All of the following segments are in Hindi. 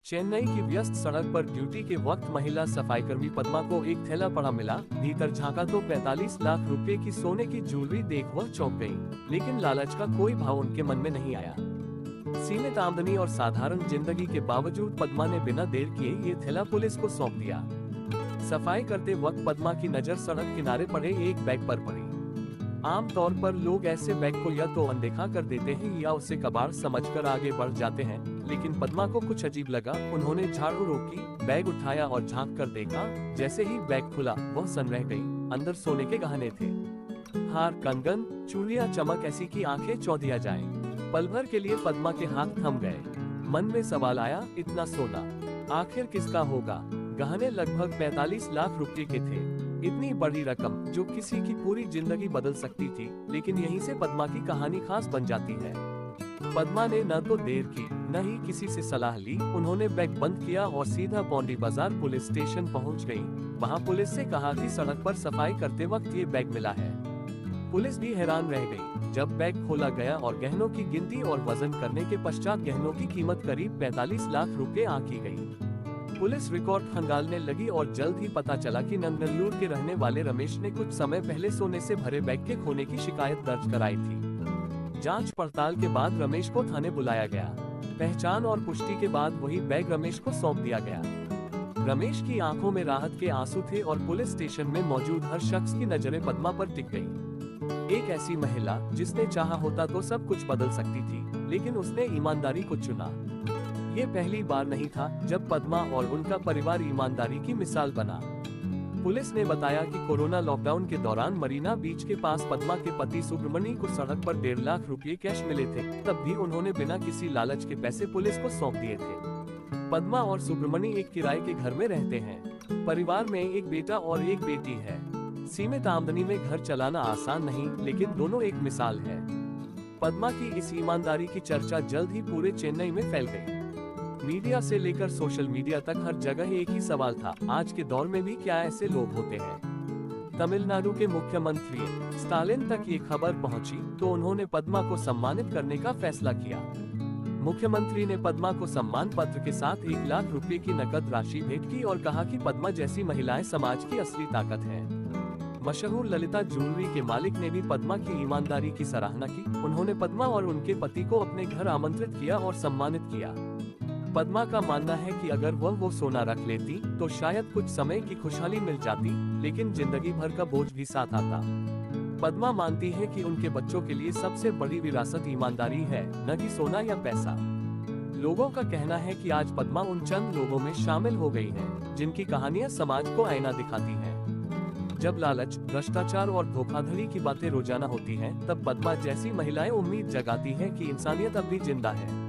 चेन्नई की व्यस्त सड़क पर ड्यूटी के वक्त महिला सफाईकर्मी पद्मा को एक थैला पड़ा मिला। भीतर झांका तो 45 लाख रुपए की सोने की ज्वेलरी देख वह चौंक गई, लेकिन लालच का कोई भाव उनके मन में नहीं आया। सीमित आमदनी और साधारण जिंदगी के बावजूद पद्मा ने बिना देर किए ये थैला पुलिस को सौंप दिया। सफाई करते वक्त पद्मा की नजर सड़क किनारे पड़े एक बैग पर पड़ी। आमतौर पर लोग ऐसे बैग को या तो अनदेखा कर देते हैं या उसे कबाड़ समझकर आगे बढ़ जाते हैं, लेकिन पद्मा को कुछ अजीब लगा। उन्होंने झाड़ू रोकी, बैग उठाया और झांक कर देखा। जैसे ही बैग खुला वह सन रह गई। अंदर सोने के गहने थे, हार, कंगन, चूड़ियां, चमक ऐसी कि आंखें चौंधिया जाएं। पल भर के लिए पद्मा के हाथ थम गए। मन में सवाल आया, इतना सोना आखिर किसका होगा? गहने लगभग 45 लाख रुपए के थे। इतनी बड़ी रकम जो किसी की पूरी जिंदगी बदल सकती थी, लेकिन यहीं से पद्मा की कहानी खास बन जाती है। पद्मा ने न तो देर की, न ही किसी से सलाह ली। उन्होंने बैग बंद किया और सीधा पौंडी बाजार पुलिस स्टेशन पहुंच गई। वहां पुलिस से कहा कि सड़क पर सफाई करते वक्त ये बैग मिला है। पुलिस भी हैरान रह गई जब बैग खोला गया और गहनों की गिनती और वजन करने के पश्चात गहनों की कीमत करीब 45 लाख रुपए आंकी गई। पुलिस रिकॉर्ड खंगालने लगी और जल्द ही पता चला कि नंगनल्लूर के रहने वाले रमेश ने कुछ समय पहले सोने से भरे बैग के खोने की शिकायत दर्ज कराई थी। जांच पड़ताल के बाद रमेश को थाने बुलाया गया। पहचान और पुष्टि के बाद वही बैग रमेश को सौंप दिया गया। रमेश की आंखों में राहत के आंसू थे और पुलिस स्टेशन में मौजूद हर शख्स की नजरें पद्मा पर टिक गई। एक ऐसी महिला जिसने चाहा होता तो सब कुछ बदल सकती थी, लेकिन उसने ईमानदारी को चुना। ये पहली बार नहीं था जब पद्मा और उनका परिवार ईमानदारी की मिसाल बना। पुलिस ने बताया कि कोरोना लॉकडाउन के दौरान मरीना बीच के पास पद्मा के पति सुब्रमणी को सड़क पर 1.5 लाख रुपए कैश मिले थे। तब भी उन्होंने बिना किसी लालच के पैसे पुलिस को सौंप दिए थे। पद्मा और सुब्रमणी एक किराए के घर में रहते हैं। परिवार में एक बेटा और एक बेटी है। सीमित आमदनी में घर चलाना आसान नहीं, लेकिन दोनों एक मिसाल है। पद्मा की इस ईमानदारी की चर्चा जल्द ही पूरे चेन्नई में फैल गई। मीडिया से लेकर सोशल मीडिया तक हर जगह एक ही सवाल था, आज के दौर में भी क्या ऐसे लोग होते हैं? तमिलनाडु के मुख्यमंत्री स्टालिन तक ये खबर पहुंची तो उन्होंने पद्मा को सम्मानित करने का फैसला किया। मुख्यमंत्री ने पद्मा को सम्मान पत्र के साथ 1 लाख रुपए की नकद राशि भेंट की और कहा कि पद्मा जैसी महिलाएं समाज की असली ताकत है। मशहूर ललिता ज्वेलरी के मालिक ने भी पद्मा की ईमानदारी की सराहना की। उन्होंने पद्मा और उनके पति को अपने घर आमंत्रित किया और सम्मानित किया। पद्मा का मानना है कि अगर वह वो सोना रख लेती तो शायद कुछ समय की खुशहाली मिल जाती, लेकिन जिंदगी भर का बोझ भी साथ आता। पद्मा मानती है कि उनके बच्चों के लिए सबसे बड़ी विरासत ईमानदारी है, न कि सोना या पैसा। लोगों का कहना है कि आज पद्मा उन चंद लोगों में शामिल हो गई है जिनकी कहानियां समाज को आईना दिखाती हैं। जब लालच, भ्रष्टाचार और धोखाधड़ी की बातें रोजाना होती हैं, तब पद्मा जैसी महिलाएं उम्मीद जगाती है कि इंसानियत अब भी जिंदा है।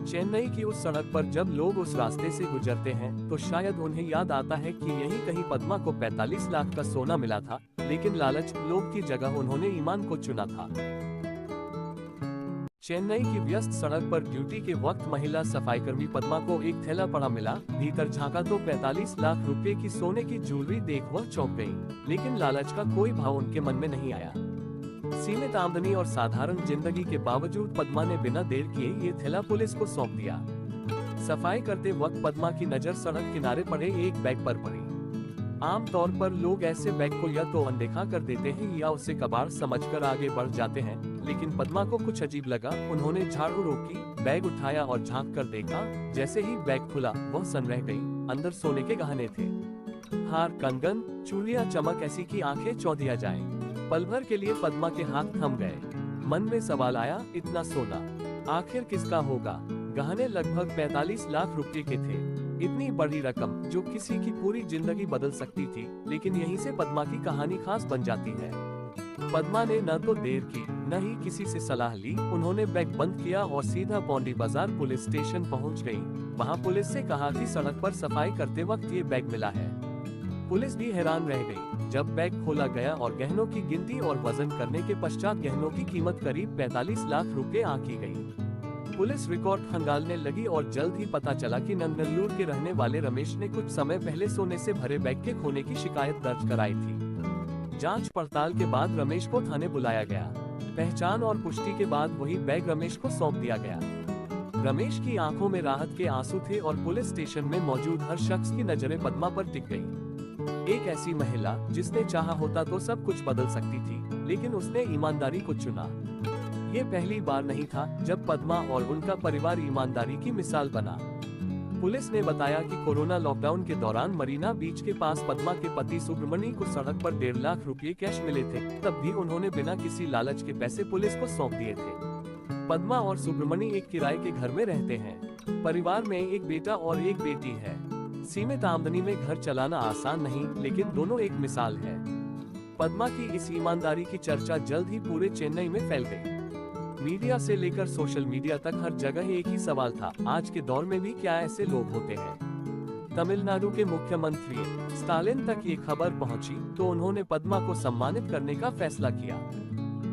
चेन्नई की उस सड़क पर जब लोग उस रास्ते से गुजरते हैं तो शायद उन्हें याद आता है कि यहीं कहीं पद्मा को 45 लाख का सोना मिला था, लेकिन लालच, लोभ की जगह उन्होंने ईमान को चुना था। चेन्नई की व्यस्त सड़क पर ड्यूटी के वक्त महिला सफाईकर्मी पद्मा को एक थैला पड़ा मिला। भीतर झांका तो 45 लाख रुपए की सोने की ज्वेलरी देख वह चौंक गई, लेकिन लालच का कोई भाव उनके मन में नहीं आया। सीमित आमदनी और साधारण जिंदगी के बावजूद पद्मा ने बिना देर किए ये थैला पुलिस को सौंप दिया। सफाई करते वक्त पद्मा की नजर सड़क किनारे पड़े एक बैग पर पड़ी। आमतौर पर लोग ऐसे बैग को या तो अनदेखा कर देते हैं या उसे कबाड़ समझकर आगे बढ़ जाते हैं, लेकिन पद्मा को कुछ अजीब लगा। उन्होंने झाड़ू रोकी, बैग उठाया और झांक कर देखा। जैसे ही बैग खुला वह सन रह गई। अंदर सोने के गहने थे, हार, कंगन, चूड़ियां, चमक ऐसी कि आंखें चौंधिया जाएं। पल भर के लिए पद्मा के हाथ थम गए। मन में सवाल आया, इतना सोना आखिर किसका होगा? गहने लगभग 45 लाख रुपए के थे। इतनी बड़ी रकम जो किसी की पूरी जिंदगी बदल सकती थी, लेकिन यहीं से पद्मा की कहानी खास बन जाती है। पद्मा ने न तो देर की, न ही किसी से सलाह ली। उन्होंने बैग बंद किया और सीधा पौंडी बाजार पुलिस स्टेशन पहुंच गई। वहां पुलिस से कहा कि सड़क पर सफाई करते वक्त ये बैग मिला है। पुलिस भी हैरान रह गई जब बैग खोला गया और गहनों की गिनती और वजन करने के पश्चात गहनों की कीमत करीब 45 लाख रुपए आंकी गई। पुलिस रिकॉर्ड खंगालने लगी और जल्द ही पता चला कि नंगनल्लूर के रहने वाले रमेश ने कुछ समय पहले सोने से भरे बैग के खोने की शिकायत दर्ज कराई थी। जांच पड़ताल के बाद रमेश को थाने बुलाया गया। पहचान और पुष्टि के बाद वही बैग रमेश को सौंप दिया गया। रमेश की आंखों में राहत के आंसू थे और पुलिस स्टेशन में मौजूद हर शख्स की नजरें पद्मा पर टिक गई। एक ऐसी महिला जिसने चाहा होता तो सब कुछ बदल सकती थी, लेकिन उसने ईमानदारी को चुना। ये पहली बार नहीं था जब पद्मा और उनका परिवार ईमानदारी की मिसाल बना। पुलिस ने बताया कि कोरोना लॉकडाउन के दौरान मरीना बीच के पास पद्मा के पति सुब्रमणी को सड़क पर 1.5 लाख रुपए कैश मिले थे। तब भी उन्होंने बिना किसी लालच के पैसे पुलिस को सौंप दिए थे। पद्मा और सुब्रमणी एक किराए के घर में रहते हैं। परिवार में एक बेटा और एक बेटी है। सीमित आमदनी में घर चलाना आसान नहीं, लेकिन दोनों एक मिसाल है। पद्मा की इस ईमानदारी की चर्चा जल्द ही पूरे चेन्नई में फैल गई। मीडिया से लेकर सोशल मीडिया तक हर जगह एक ही सवाल था, आज के दौर में भी क्या ऐसे लोग होते हैं। तमिलनाडु के मुख्यमंत्री स्टालिन तक ये खबर पहुंची तो उन्होंने पद्मा को सम्मानित करने का फैसला किया।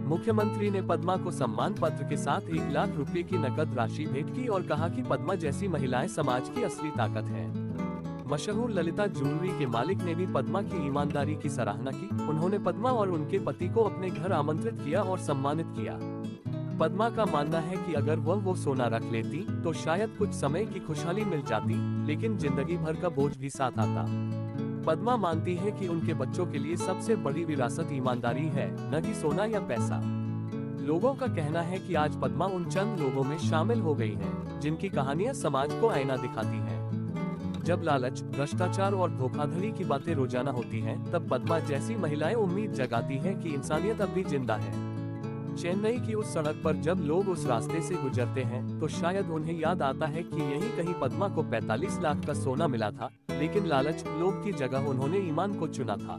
मुख्यमंत्री ने पद्मा को सम्मान पत्र के साथ 1 लाख रुपए की नकद राशि भेंट की और कहा कि पद्मा जैसी महिलाएं समाज की असली ताकत हैं। मशहूर ललिता ज्वेलरी के मालिक ने भी पद्मा की ईमानदारी की सराहना की। उन्होंने पद्मा और उनके पति को अपने घर आमंत्रित किया और सम्मानित किया। पद्मा का मानना है कि अगर वह वो सोना रख लेती तो शायद कुछ समय की खुशहाली मिल जाती, लेकिन जिंदगी भर का बोझ भी साथ आता। पद्मा मानती है कि उनके बच्चों के लिए सबसे बड़ी विरासत ईमानदारी है, न कि सोना या पैसा। लोगों का कहना है कि आज पद्मा उन चंद लोगों में शामिल हो गई है जिनकी कहानियां समाज को आईना दिखाती हैं। जब लालच, भ्रष्टाचार और धोखाधड़ी की बातें रोजाना होती हैं, तब पद्मा जैसी महिलाएं उम्मीद जगाती हैं कि इंसानियत अब भी जिंदा है। चेन्नई की उस सड़क पर जब लोग उस रास्ते से गुजरते हैं तो शायद उन्हें याद आता है कि यहीं कहीं पद्मा को 45 लाख का सोना मिला था, लेकिन लालच, लोभ की जगह उन्होंने ईमान को चुना था।